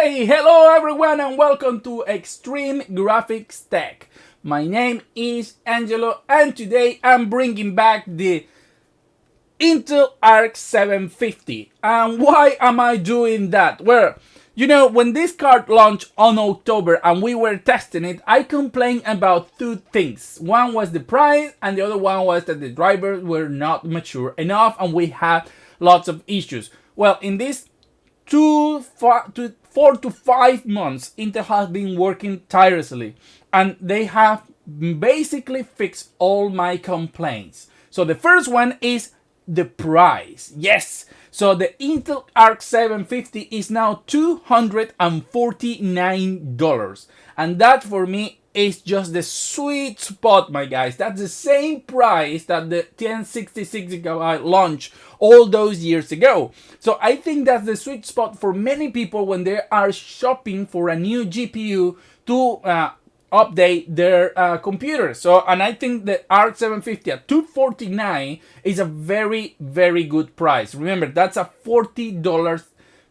Hey, hello everyone and welcome to Extreme Graphics Tech. My name is Angelo and today I'm bringing back the Intel Arc 750. And why am I doing that? Well, when this card launched on October and we were testing it, I complained about two things. One was the price and the other one was that the drivers were not mature enough and we had lots of issues. Well, in this 4 to 5 months, Intel has been working tirelessly and they have basically fixed all my complaints. So the first one is the price. Yes, so the Intel Arc 750 is now $249, and that for me is just the sweet spot, my guys. That's the same price that the 1066GB launched all those years ago. So I think that's the sweet spot for many people when they are shopping for a new GPU to update their computer. So, and I think the Arc 750 at $249 is a very, very good price. Remember, that's a $40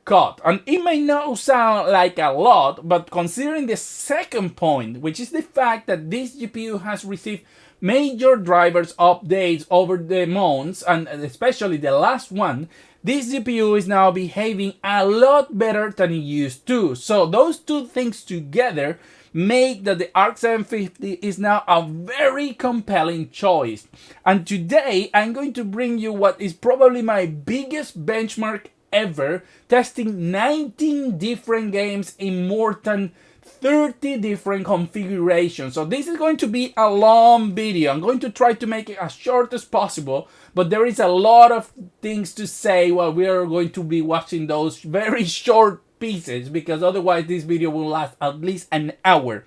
cut. And it may not sound like a lot, but considering the second point, which is the fact that this GPU has received major drivers updates over the months, and especially the last one, this GPU is now behaving a lot better than it used to. So those two things together make that the Arc 750 is now a very compelling choice. And today I'm going to bring you what is probably my biggest benchmark ever, testing 19 different games in more than 30 different configurations. So this is going to be a long video. I'm going to try to make it as short as possible, but there is a lot of things to say while we are going to be watching those very short pieces, because otherwise this video will last at least an hour.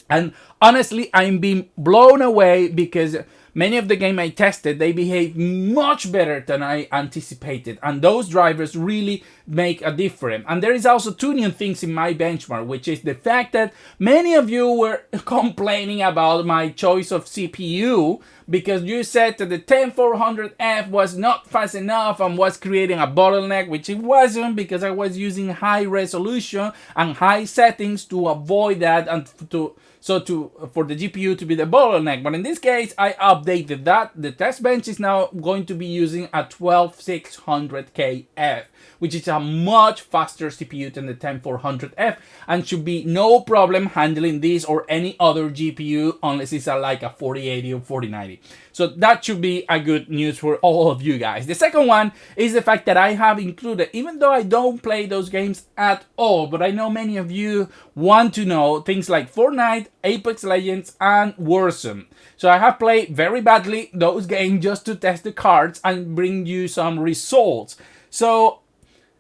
And honestly, I'm being blown away because many of the games I tested, they behave much better than I anticipated, and those drivers really make a difference. And there is also two new things in my benchmark, which is the fact that many of you were complaining about my choice of CPU because you said that the 10400F was not fast enough and was creating a bottleneck, which it wasn't, because I was using high resolution and high settings to avoid that and for the GPU to be the bottleneck. But in this case, I updated that. The test bench is now going to be using a 12600KF, which is a much faster CPU than the 10400F, and should be no problem handling this or any other GPU unless it's like a 4080 or 4090. So that should be a good news for all of you guys. The second one is the fact that I have included, even though I don't play those games at all, but I know many of you want to know things like Fortnite, Apex Legends, and Warzone. So I have played very badly those games just to test the cards and bring you some results. So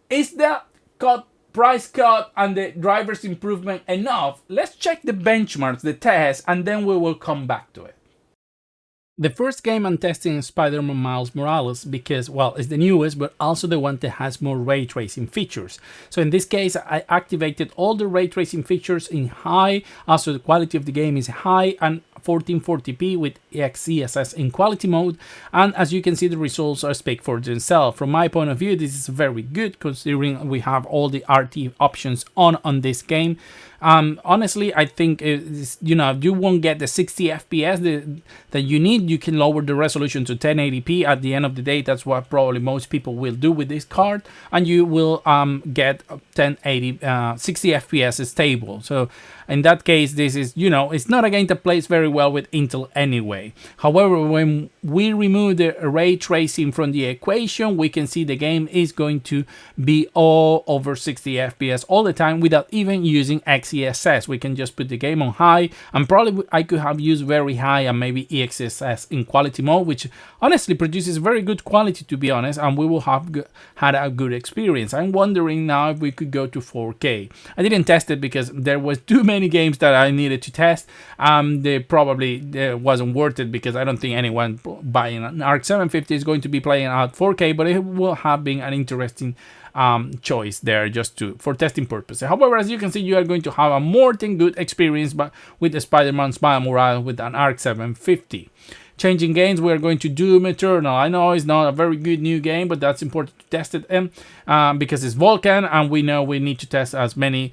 is the price cut and the drivers improvement enough? Let's check the benchmarks, the tests, and then we will come back to it. The first game I'm testing is Spider-Man Miles Morales because, well, it's the newest, but also the one that has more ray tracing features. So in this case, I activated all the ray tracing features in high, also the quality of the game is high, and 1440p with XeSS in quality mode, and as you can see, the results are speak for themselves. From my point of view, this is very good considering we have all the RT options on this game. Honestly, I think if you won't get the 60 FPS that you need. You can lower the resolution to 1080p. At the end of the day, that's what probably most people will do with this card, and you will get 1080 60 FPS stable. So in that case, this is, it's not a game that plays very well with Intel anyway. However, when we remove the ray tracing from the equation, we can see the game is going to be all over 60 FPS all the time without even using XeSS. We can just put the game on high, and probably I could have used very high and maybe XeSS in quality mode, which honestly produces very good quality, to be honest, and we will have had a good experience. I'm wondering now if we could go to 4K. I didn't test it because there was too many games that I needed to test. They probably wasn't worth it because I don't think anyone buying an Arc 750 is going to be playing at 4K, but it will have been an interesting choice there just for testing purposes. However, as you can see, you are going to have a more than good experience with the Spider-Man Miles Morales with an Arc 750. changing games, we are going to Doom Eternal. I know it's not a very good new game, but that's important to test it in because it's Vulkan, and we know we need to test as many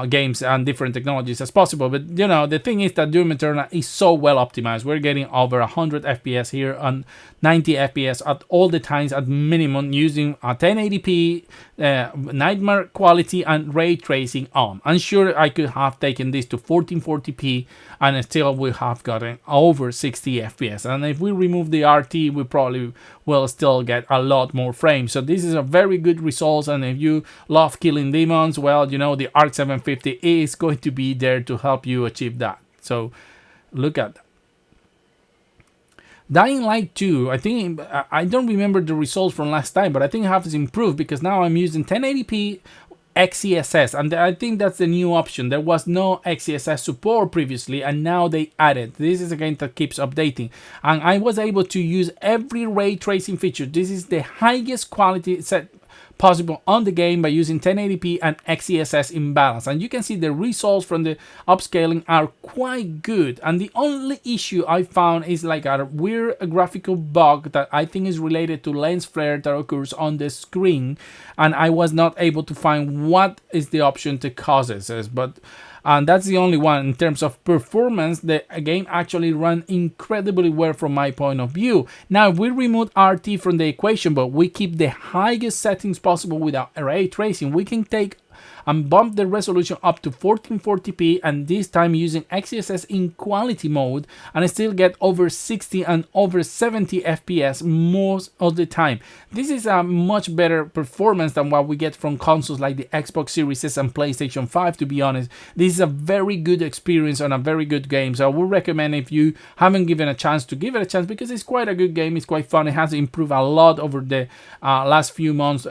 games and different technologies as possible. But you know, the thing is that Doom Eternal is so well optimized. We're getting over 100 FPS here on 90 FPS at all the times at minimum, using a 1080p nightmare quality and ray tracing on. I'm sure I could have taken this to 1440p and still we have gotten over 60 FPS. And if we remove the RT, we probably will still get a lot more frames. So this is a very good result. And if you love killing demons, well, you know, the Arc 750 is going to be there to help you achieve that. So look at that. Dying Light 2, I think, I don't remember the results from last time, but I think it has improved because now I'm using 1080p XeSS, and I think that's the new option. There was no XeSS support previously, and now they added. This is a game that keeps updating, and I was able to use every ray tracing feature. This is the highest quality set possible on the game by using 1080p and XeSS in balance, and you can see the results from the upscaling are quite good. And the only issue I found is like a weird graphical bug that I think is related to lens flare that occurs on the screen, and I was not able to find what is the option to cause this, but and that's the only one. In terms of performance, the game actually ran incredibly well from my point of view. Now, if we remove RT from the equation, but we keep the highest settings possible without ray tracing, we can take and bump the resolution up to 1440p, and this time using XeSS in quality mode, and I still get over 60 and over 70 FPS most of the time. This is a much better performance than what we get from consoles like the Xbox Series S and PlayStation 5, to be honest. This is a very good experience and a very good game, so I would recommend, if you haven't given a chance, to give it a chance, because it's quite a good game. It's quite fun. It has improved a lot over the last few months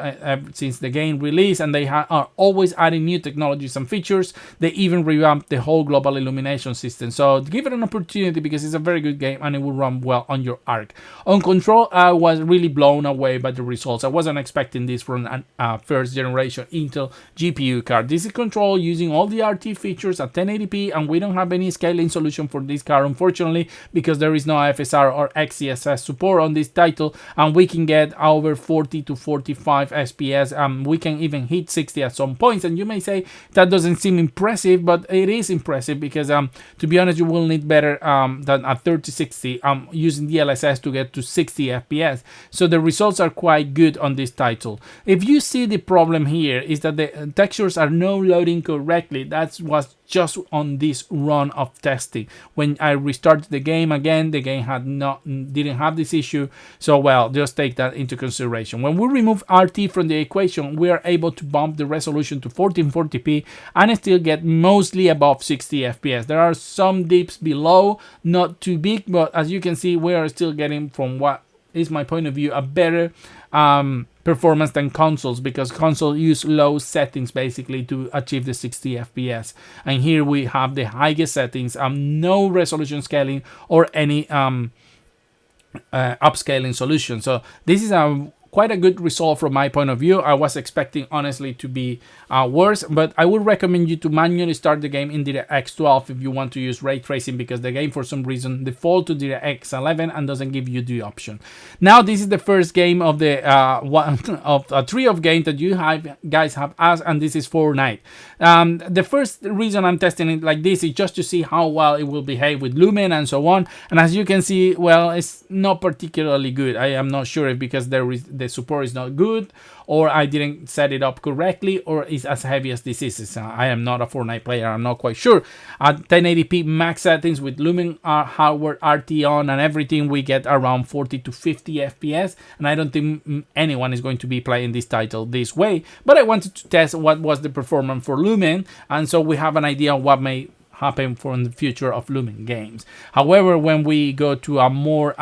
since the game release, and they are always adding new technologies and features. They even revamped the whole global illumination system, so give it an opportunity because it's a very good game and it will run well on your Arc. On Control, I was really blown away by the results. I wasn't expecting this from a first generation Intel GPU card. This is Control using all the RT features at 1080p, and we don't have any scaling solution for this card, unfortunately, because there is no FSR or XeSS support on this title, and we can get over 40 to 45 FPS. We can even hit 60 at some points, and you may say that doesn't seem impressive, but it is impressive because to be honest, you will need better than a 3060 using DLSS to get to 60 FPS. So the results are quite good on this title. If you see, the problem here is that the textures are not loading correctly. That was just on this run of testing. When I restarted the game again, the game didn't have this issue. So well, just take that into consideration. When we remove RT from the equation, we are able to bump the resolution to 1440p and still get mostly above 60 FPS. There are some dips below, not too big, but as you can see, we are still getting, from what is my point of view, a better performance than consoles, because consoles use low settings basically to achieve the 60 FPS, and here we have the highest settings, no resolution scaling or any upscaling solution. So this is quite a good result from my point of view. I was expecting, honestly, to be worse, but I would recommend you to manually start the game in DirectX 12 if you want to use ray tracing, because the game for some reason default to DirectX 11 and doesn't give you the option. Now, this is the first game of the one of a trio of games that you guys have asked, and this is Fortnite. The first reason I'm testing it like this is just to see how well it will behave with Lumen and so on. And as you can see, well, it's not particularly good. I am not sure if because the support is not good, or I didn't set it up correctly, or is as heavy as this is. I am not a Fortnite player, I'm not quite sure. At 1080p max settings with Lumen hardware RT on and everything, we get around 40 to 50 FPS, and I don't think anyone is going to be playing this title this way, but I wanted to test what was the performance for Lumen, and so we have an idea of what may happen for the future of Lumen games. However, when we go to a more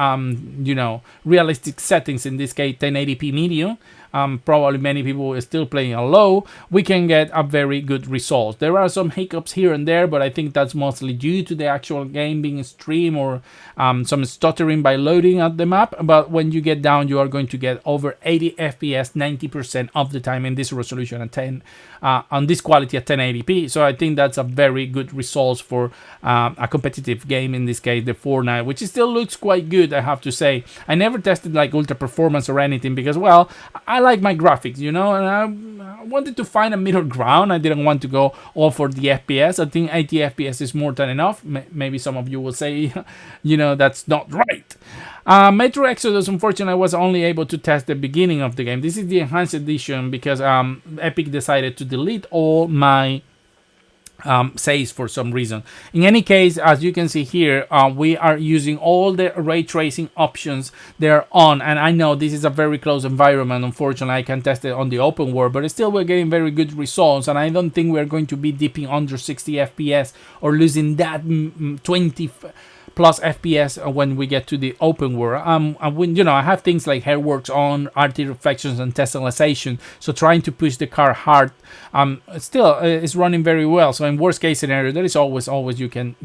realistic settings, in this case 1080p medium, probably many people are still playing a low, we can get a very good result. There are some hiccups here and there, but I think that's mostly due to the actual game being streamed or some stuttering by loading at the map. But when you get down, you are going to get over 80 FPS 90% of the time in this resolution at 10 on this quality at 1080p. So I think that's a very good result for a competitive game, in this case the Fortnite, which still looks quite good, I have to say. I never tested like ultra performance or anything because, well, I like my graphics, you know, and I wanted to find a middle ground. I didn't want to go all for the FPS. I think 80 FPS is more than enough. Maybe some of you will say, you know, that's not right. Metro Exodus, unfortunately, I was only able to test the beginning of the game. This is the enhanced edition because Epic decided to delete all my saves for some reason. In any case, as you can see here, we are using all the ray tracing options they're on, and I know this is a very close environment. Unfortunately, I can test it on the open world, but still we're getting very good results, and I don't think we're going to be dipping under 60 FPS or losing that 20 plus FPS when we get to the open world. You know, I have things like hairworks on, RT reflections, and tessellation, so trying to push the car hard still is running very well. So in worst case scenario, there is always you can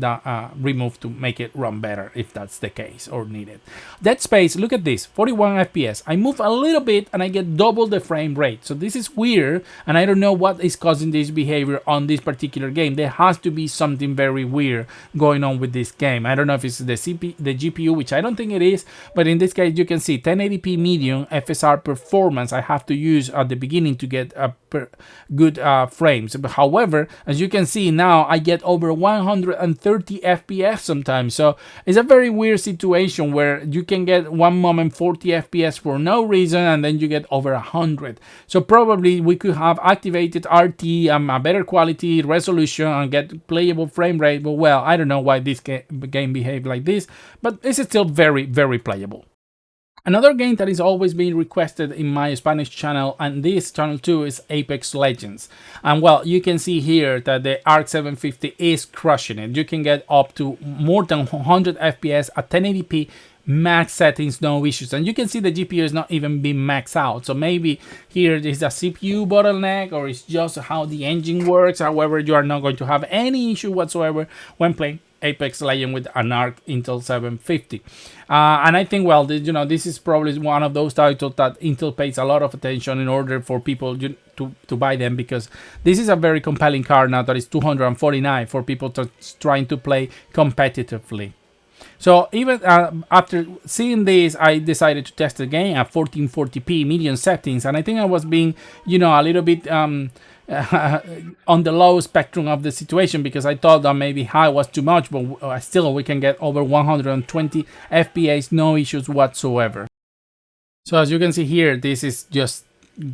remove to make it run better if that's the case or needed. Dead Space, look at this, 41 FPS. I move a little bit and I get double the frame rate. So this is weird, and I don't know what is causing this behavior on this particular game. There has to be something very weird going on with this game. I don't know if it's the GPU, which I don't think it is, but in this case you can see 1080p medium FSR performance I have to use at the beginning to get a good frames. But however, as you can see now, I get over 130 FPS sometimes. So it's a very weird situation where you can get one moment 40 FPS for no reason, and then you get over 100. So probably we could have activated RT, a better quality resolution, and get playable frame rate. But well, I don't know why this game behaved like this, but it's still very, very playable. Another game that is always being requested in my Spanish channel and this channel too is Apex Legends. And well, you can see here that the Arc 750 is crushing it. You can get up to more than 100 FPS at 1080p max settings, no issues. And you can see the GPU is not even being maxed out. So maybe here is a CPU bottleneck, or it's just how the engine works. However, you are not going to have any issue whatsoever when playing Apex Legends with an Arc Intel 750. And I think, well, you know, this is probably one of those titles that Intel pays a lot of attention in order for people to buy them, because this is a very compelling card now that is $249 for people trying to play competitively. So even after seeing this, I decided to test the game at 1440p medium settings, and I think I was being, you know, a little bit on the low spectrum of the situation, because I thought that maybe high was too much, but still we can get over 120 FPS, no issues whatsoever. So as you can see here, this is just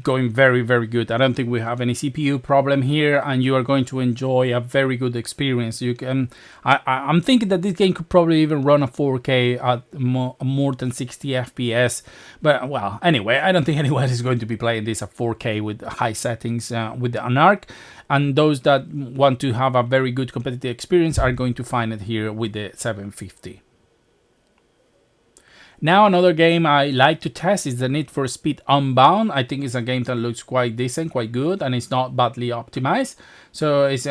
going very, very good. I don't think we have any CPU problem here, and you are going to enjoy a very good experience. You can, I'm thinking that this game could probably even run a 4K at more than 60 FPS. But well, anyway, I don't think anyone is going to be playing this at 4K with high settings with an Arc. And those that want to have a very good competitive experience are going to find it here with the 750. Now another game I like to test is the Need for Speed Unbound. I think it's a game that looks quite decent, quite good, and it's not badly optimized. So it's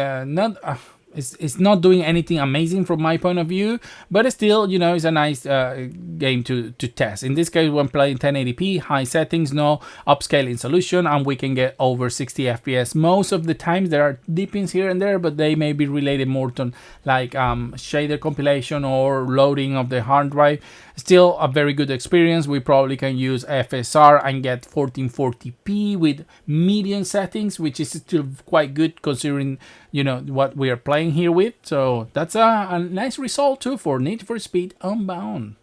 it's not doing anything amazing from my point of view, but still, you know, it's a nice game to test. In this case, when playing 1080p, high settings, no upscaling solution, and we can get over 60 FPS. Most of the times there are dippings here and there, but they may be related more to like shader compilation or loading of the hard drive. Still a very good experience. We probably can use FSR and get 1440p with medium settings, which is still quite good considering, you know, what we are playing here with. So that's a nice result too for Need for Speed Unbound.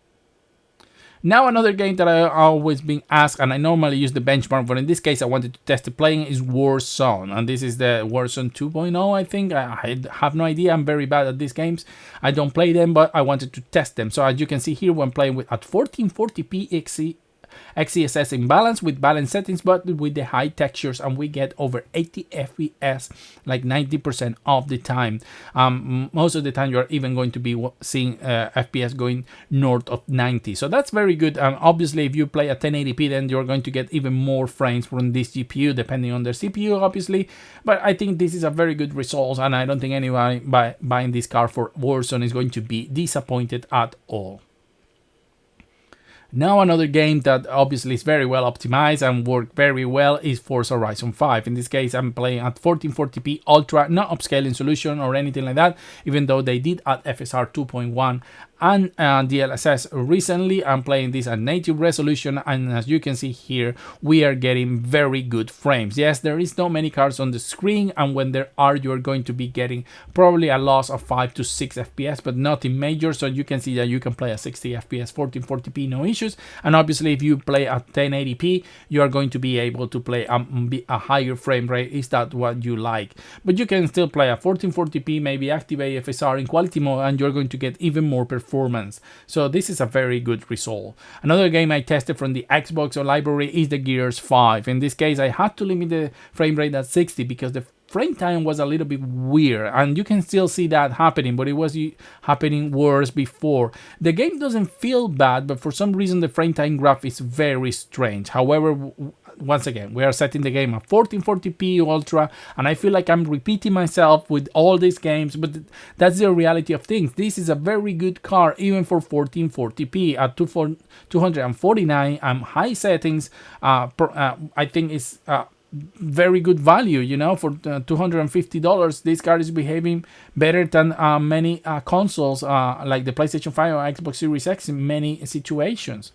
Now another game that I always been asked, and I normally use the benchmark, but in this case I wanted to test the playing, is Warzone. And this is the Warzone 2.0, I think. I have no idea. I'm very bad at these games. I don't play them, but I wanted to test them. So as you can see here, when playing with at 1440p XeSS in balance with balance settings, but with the high textures, and we get over 80 FPS like 90% of the time. Most of the time you're even going to be seeing FPS going north of 90, so that's very good. And obviously if you play at 1080p, then you're going to get even more frames from this GPU depending on their CPU, obviously. But I think this is a very good result, and I don't think anybody buying this car for Warzone is going to be disappointed at all. Now another game that obviously is very well optimized and work very well is Forza Horizon 5. In this case, I'm playing at 1440p Ultra, not upscaling solution or anything like that, even though they did add FSR 2.1 and DLSS recently. I'm playing this at native resolution, and as you can see here, we are getting very good frames. Yes, there is not many cars on the screen, and when there are, you're going to be getting probably a loss of 5 to 6 FPS, but nothing major. So you can see that you can play at 60 FPS, 1440p, no issues. And obviously if you play at 1080p, you are going to be able to play a higher frame rate. Is that what you like? But you can still play at 1440p, maybe activate FSR in quality mode, and you're going to get even more performance. So this is a very good result. Another game I tested from the Xbox library is the Gears 5. In this case, I had to limit the frame rate at 60 because the frame time was a little bit weird, and you can still see that happening, but it was happening worse before. The game doesn't feel bad, but for some reason the frame time graph is very strange. However, once again, we are setting the game at 1440p Ultra, and I feel like I'm repeating myself with all these games, but that's the reality of things. This is a very good car even for 1440p at 249 high settings. I think it's very good value, you know. For $250, this car is behaving better than many consoles like the PlayStation 5 or Xbox Series X in many situations.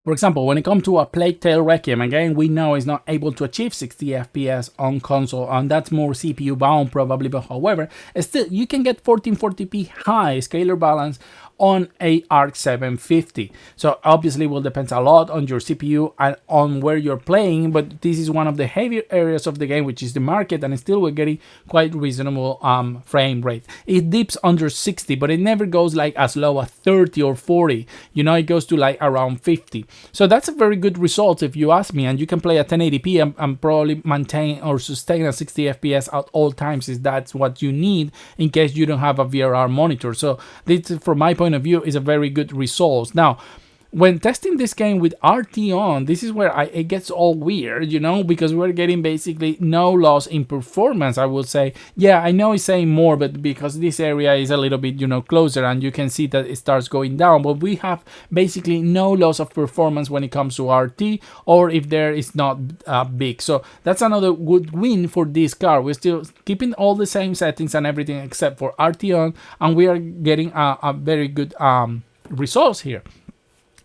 For example, when it comes to a Plague Tale Requiem, again, we know it's not able to achieve 60 FPS on console, and that's more CPU bound probably, but however, still, you can get 1440p high scalar balance on a Arc 750. So obviously it will depend a lot on your CPU and on where you're playing, but this is one of the heavier areas of the game, which is the market, and still we're getting quite reasonable frame rate. It dips under 60, but it never goes like as low as 30 or 40. You know, it goes to like around 50. So that's a very good result if you ask me, and you can play at 1080p and probably maintain or sustain a 60 FPS at all times if that's what you need in case you don't have a VRR monitor. So this, from my point of view, is a very good result. Now, when testing this game with RT on, this is where it gets all weird, you know, because we're getting basically no loss in performance, I would say. Yeah, I know it's saying more, but because this area is a little bit, you know, closer, and you can see that it starts going down, but we have basically no loss of performance when it comes to RT, or if there is not big. So that's another good win for this car. We're still keeping all the same settings and everything except for RT on, and we are getting a very good results here.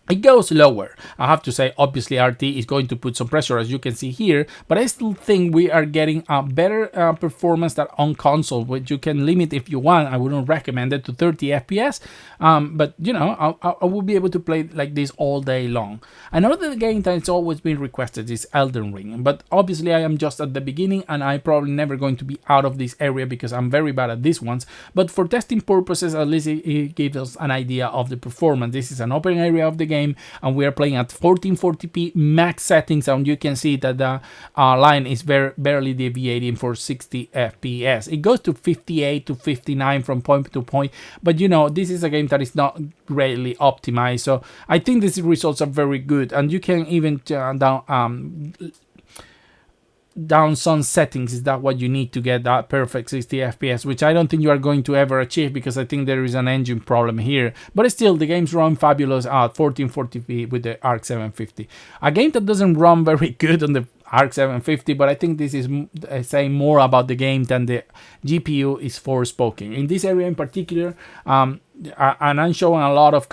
It goes lower. I have to say, obviously RT is going to put some pressure, as you can see here, but I still think we are getting a better performance than on console, which you can limit if you want. I wouldn't recommend it to 30 FPS, but you know, I will be able to play like this all day long. Another game that's always been requested is Elden Ring, but obviously I am just at the beginning, and I'm probably never going to be out of this area because I'm very bad at these ones, but for testing purposes, at least it gives us an idea of the performance. This is an open area of the game, and we are playing at 1440p max settings, and you can see that the line is barely deviating for 60 FPS. It goes to 58 to 59 from point to point, but you know, this is a game that is not greatly optimized, so I think these results are very good, and you can even turn down some settings. Is that what you need to get that perfect 60 FPS, which I don't think you are going to ever achieve because I think there is an engine problem here, but still the games run fabulous at 1440p with the Arc 750. A game that doesn't run very good on the Arc 750, but I think this is saying more about the game than the GPU is forespoken. In this area in particular, and I'm showing a lot of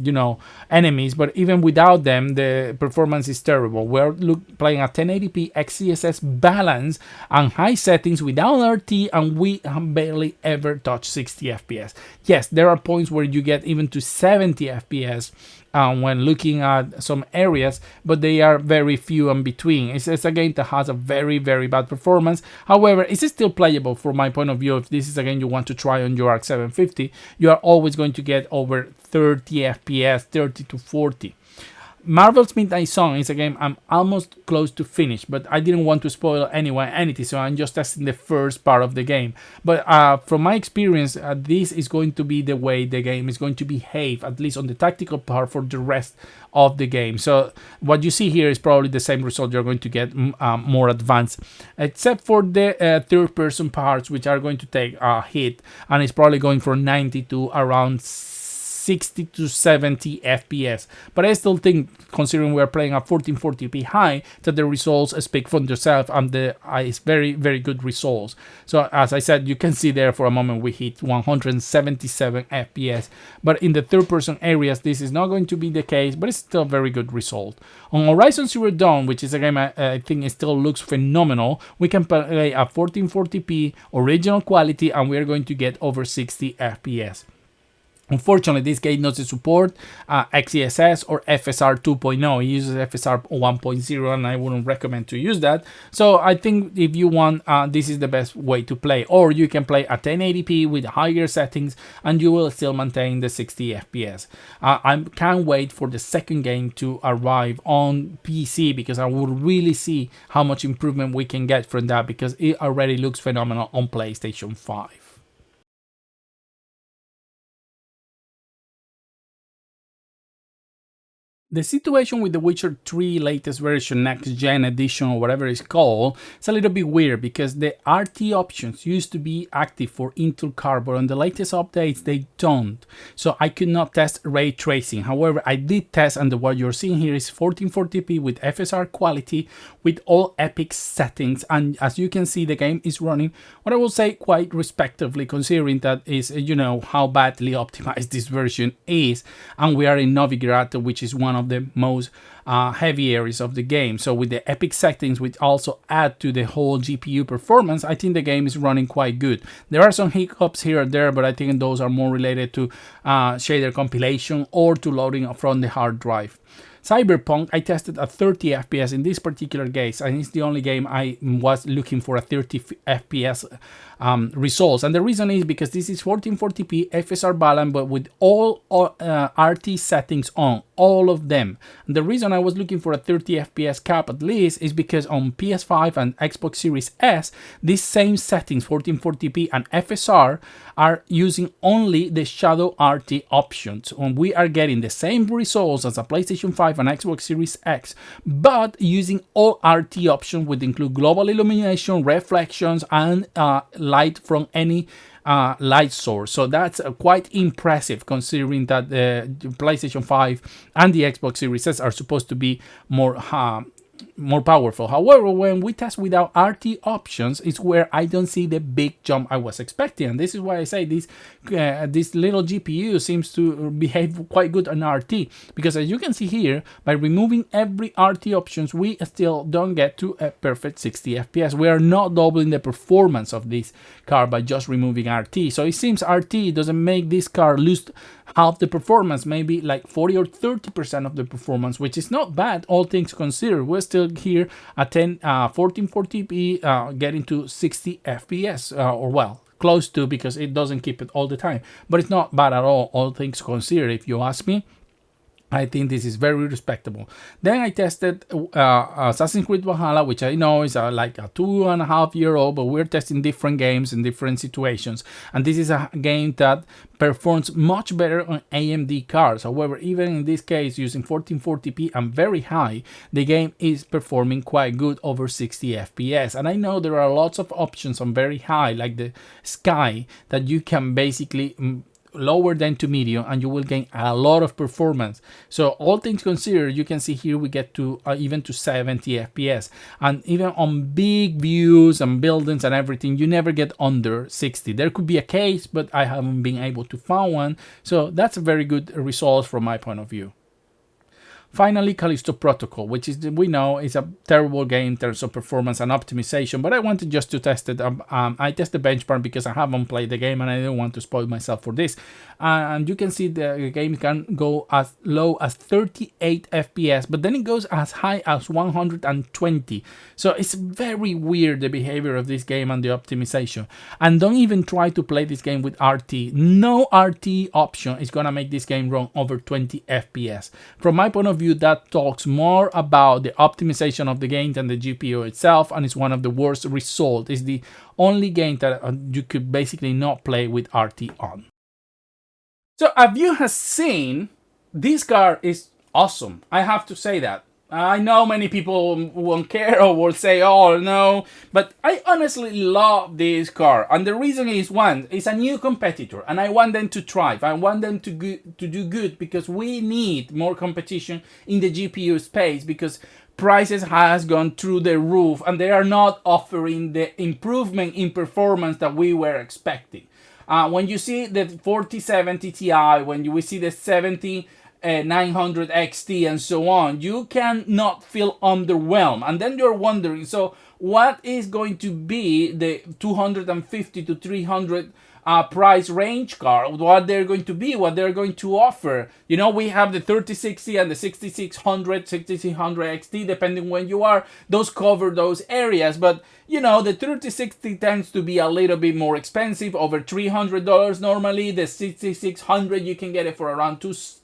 you know, enemies, but even without them, the performance is terrible. We're playing at 1080p XeSS balance and high settings without RT, and we barely ever touch 60 FPS. Yes, there are points where you get even to 70 FPS when looking at some areas, but they are very few in between. It's a game that has a very, very bad performance. However, it's still playable from my point of view. If this is a game you want to try on your Arc 750, you are always going to get over 30 FPS, 30 to 40. Marvel's Midnight Sun is a game I'm almost close to finish, but I didn't want to spoil anything, so I'm just testing the first part of the game. But from my experience, this is going to be the way the game is going to behave, at least on the tactical part, for the rest of the game. So what you see here is probably the same result you're going to get more advanced, except for the third-person parts, which are going to take a hit, and it's probably going from 90 to around 60 to 70 FPS. But I still think, considering we're playing at 1440p high, that the results speak for themselves, and it's very, very good results. So as I said, you can see there for a moment we hit 177 FPS. But in the third person areas, this is not going to be the case, but it's still a very good result. On Horizon Zero Dawn, which is a game I think it still looks phenomenal, we can play at 1440p original quality, and we're going to get over 60 FPS. Unfortunately, this game doesn't support XeSS or FSR 2.0. It uses FSR 1.0, and I wouldn't recommend to use that. So I think if you want, this is the best way to play. Or you can play at 1080p with higher settings, and you will still maintain the 60 FPS. I can't wait for the second game to arrive on PC, because I will really see how much improvement we can get from that, because it already looks phenomenal on PlayStation 5. The situation with The Witcher 3 latest version, next gen edition, or whatever it's called, it's a little bit weird, because the RT options used to be active for Intel Card, but on the latest updates they don't. So I could not test ray tracing. However, I did test, and what you're seeing here is 1440p with FSR quality with all epic settings, and as you can see, the game is running what I will say quite respectively, considering that is, you know, how badly optimized this version is, and we are in Novigrad, which is one of the most heavy areas of the game. So with the epic settings, which also add to the whole GPU performance, I think the game is running quite good. There are some hiccups here and there, but I think those are more related to shader compilation or to loading from the hard drive. Cyberpunk, I tested at 30 FPS in this particular case, and it's the only game I was looking for a 30 FPS results. And the reason is because this is 1440p FSR balance, but with all RT settings on, all of them. And the reason I was looking for a 30 FPS cap at least is because on PS5 and Xbox Series S, these same settings, 1440p and FSR, are using only the shadow RT options, and we are getting the same results as a PlayStation 5 and Xbox Series X, but using all RT options, which include global illumination, reflections, and light from any light source. So that's quite impressive, considering that the PlayStation 5 and the Xbox Series S are supposed to be more powerful. However, when we test without RT options, it's where I don't see the big jump I was expecting, and this is why I say this little GPU seems to behave quite good on RT, because as you can see here, by removing every RT options, we still don't get to a perfect 60 FPS. We are not doubling the performance of this car by just removing RT. So it seems RT doesn't make this car lose half the performance, maybe like 40 or 30% of the performance, which is not bad, all things considered. We're still here at 1440p, getting to 60 FPS, or well, close to, because it doesn't keep it all the time, but it's not bad at all things considered, if you ask me. I think this is very respectable. Then I tested Assassin's Creed Valhalla, which I know is like a 2.5-year-old, but we're testing different games in different situations. And this is a game that performs much better on AMD cards. However, even in this case, using 1440p and very high, the game is performing quite good over 60 FPS. And I know there are lots of options on very high, like the Sky, that you can basically lower than to medium, and you will gain a lot of performance. So all things considered, you can see here we get to even to 70 FPS, and even on big views and buildings and everything, you never get under 60. There could be a case, but I haven't been able to find one, so that's a very good result from my point of view. Finally, Callisto Protocol, which is, we know, is a terrible game in terms of performance and optimization, but I wanted just to test it. I tested the benchmark because I haven't played the game and I didn't want to spoil myself for this. And you can see the game can go as low as 38 FPS, but then it goes as high as 120. So it's very weird, the behavior of this game and the optimization. And don't even try to play this game with RT. No RT option is gonna make this game run over 20 FPS. From my point of view, review that talks more about the optimization of the game than the GPU itself, and it's one of the worst results. It's the only game that you could basically not play with RT on. So as you have seen, this car is awesome. I have to say that. I know many people won't care or will say, oh no, but I honestly love this car. And the reason is, one, it's a new competitor and I want them to thrive. I want them to do good, because we need more competition in the GPU space, because prices has gone through the roof and they are not offering the improvement in performance that we were expecting. When you see the 4070 Ti, when we see the 900 XT and so on, you cannot feel underwhelmed. And then you're wondering, so what is going to be the 250 to 300 price range car? What they're going to be, what they're going to offer? You know, we have the 3060 and the 6600 XT, depending when you are. Those cover those areas, but you know, the 3060 tends to be a little bit more expensive, over $300 normally. The 6600, you can get it for around $260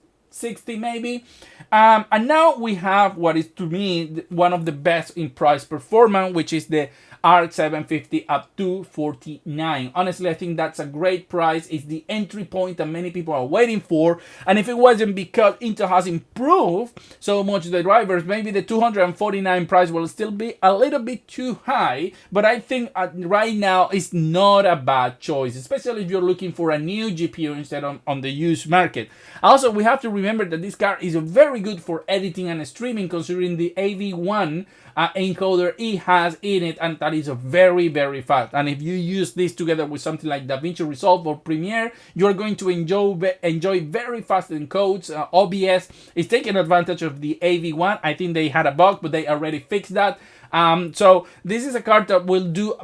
maybe. And now we have what is, to me, one of the best in price performance, which is the Arc 750 at $249. Honestly, I think that's a great price. It's the entry point that many people are waiting for. And if it wasn't because Intel has improved so much the drivers, maybe the $249 price will still be a little bit too high. But I think right now it's not a bad choice, especially if you're looking for a new GPU instead of on the used market. Also, we have to remember that this car is very good for editing and streaming, considering the AV1 encoder it has in it, and that is very, very fast. And if you use this together with something like DaVinci Resolve or Premiere, you're going to enjoy very fast encodes. OBS is taking advantage of the AV1. I think they had a bug, but they already fixed that. So this is a card that will do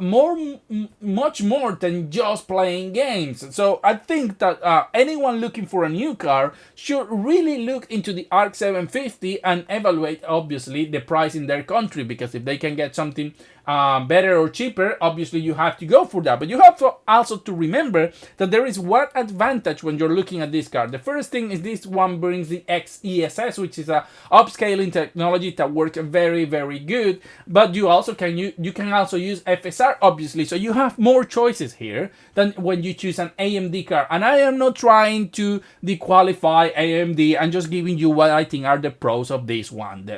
much more than just playing games. So I think that anyone looking for a new car should really look into the Arc 750 and evaluate, obviously, the price in their country, because if they can get something better or cheaper, obviously you have to go for that. But you have to also to remember that there is one advantage when you're looking at this car. The first thing is this one brings the XESS, which is a upscaling technology that works very, very good. But you also you can also use FSR, obviously. So you have more choices here than when you choose an AMD car. And I am not trying to dequalify AMD. I'm just giving you what I think are the pros of this one.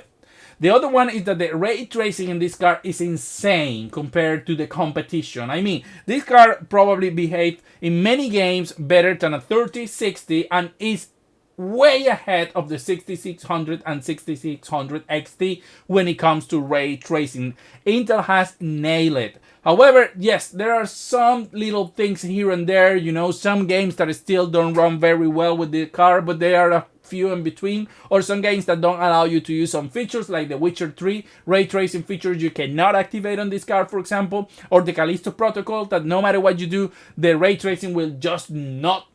The other one is that the ray tracing in this car is insane compared to the competition. I mean, this car probably behaved in many games better than a 3060 and is way ahead of the 6600 and 6600 XT when it comes to ray tracing. Intel has nailed it. However, yes, there are some little things here and there, you know, some games that still don't run very well with the car, but they are a few in between, or some games that don't allow you to use some features like the Witcher 3 ray tracing features you cannot activate on this car, for example, or the Callisto Protocol that no matter what you do, the ray tracing will just not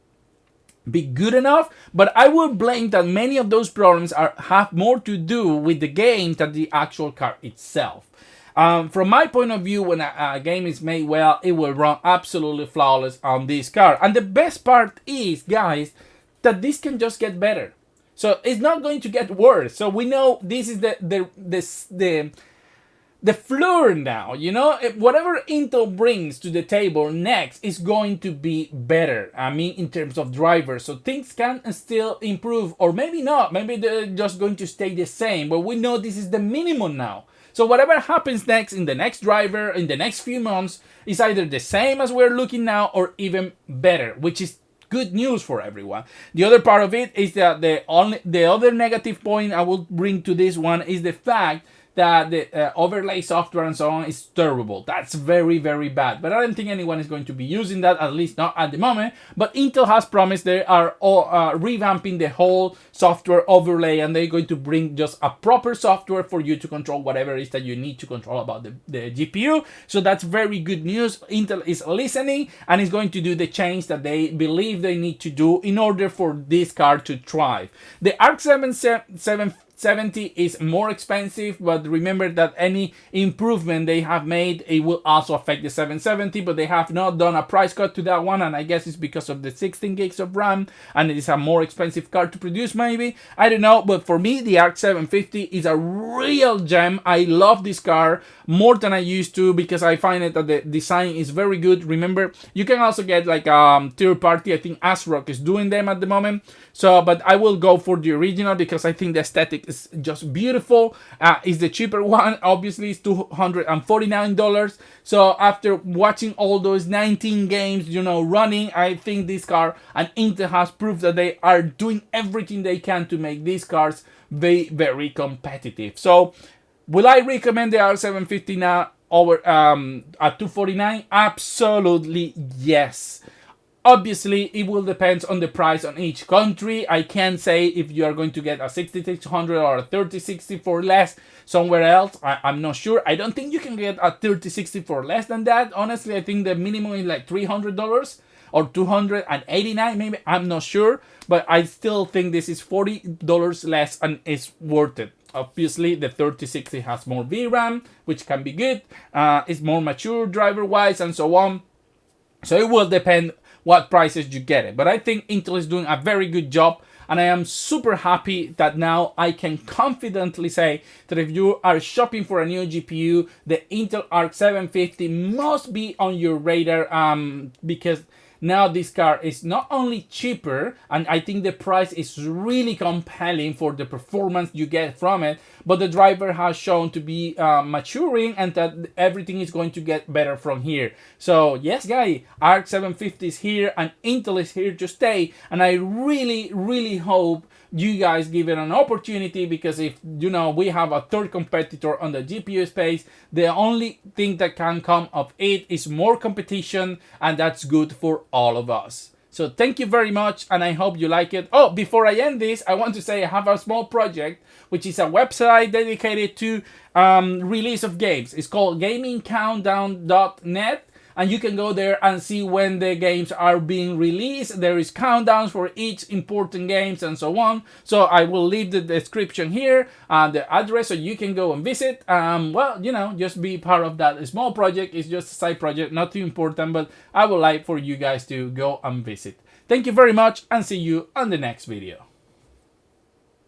be good enough. But I will blame that many of those problems have more to do with the game than the actual car itself. From my point of view, when a game is made well, it will run absolutely flawless on this car. And the best part is, guys, that this can just get better. So it's not going to get worse. So we know this is the floor now. You know, whatever Intel brings to the table next is going to be better. I mean, in terms of drivers. So things can still improve, or maybe not. Maybe they're just going to stay the same. But we know this is the minimum now. So whatever happens next in the next driver, in the next few months, is either the same as we're looking now or even better, which is good news for everyone. The other part of it is that the other negative point I will bring to this one is the fact that the overlay software and so on is terrible. That's very, very bad. But I don't think anyone is going to be using that, at least not at the moment. But Intel has promised they are revamping the whole software overlay, and they're going to bring just a proper software for you to control whatever it is that you need to control about the GPU. So that's very good news. Intel is listening and is going to do the change that they believe they need to do in order for this car to thrive. The Arc 750 70 is more expensive, but remember that any improvement they have made, it will also affect the 770, but they have not done a price cut to that one, and I guess it's because of the 16 gigs of RAM, and it is a more expensive card to produce maybe. I don't know, but for me, the Arc 750 is a real gem. I love this car more than I used to because I find it that the design is very good. Remember, you can also get like third party. I think ASRock is doing them at the moment. So, but I will go for the original because I think the aesthetic is just beautiful. It's the cheaper one. Obviously, it's $249. So after watching all those 19 games, you know, running, I think this car and Intel has proved that they are doing everything they can to make these cars very, very competitive. So, will I recommend the R750 now over at $249? Absolutely yes. Obviously, it will depend on the price on each country. I can't say if you are going to get a 6600 or a 3060 for less somewhere else. I'm not sure. I don't think you can get a 3060 for less than that. Honestly, I think the minimum is like $300 or $289 maybe. I'm not sure. But I still think this is $40 less and it's worth it. Obviously, the 3060 has more VRAM, which can be good. It's more mature driver-wise and so on. So it will depend what prices you get it. But I think Intel is doing a very good job, and I am super happy that now I can confidently say that if you are shopping for a new GPU, the Intel Arc 750 must be on your radar because now this car is not only cheaper, and I think the price is really compelling for the performance you get from it, but the driver has shown to be maturing and that everything is going to get better from here. So yes, guys, Arc 750 is here and Intel is here to stay, and I really, really hope you guys give it an opportunity, because if you know we have a third competitor on the GPU space, the only thing that can come of it is more competition, and that's good for all of us. So thank you very much, and I hope you like it. Oh, before I end this, I want to say I have a small project, which is a website dedicated to release of games. It's called gamingcountdown.net. And you can go there and see when the games are being released. There is countdowns for each important games and so on. So I will leave the description here and the address so you can go and visit. Well, you know, just be part of that small project. It's just a side project, not too important, but I would like for you guys to go and visit. Thank you very much and see you on the next video.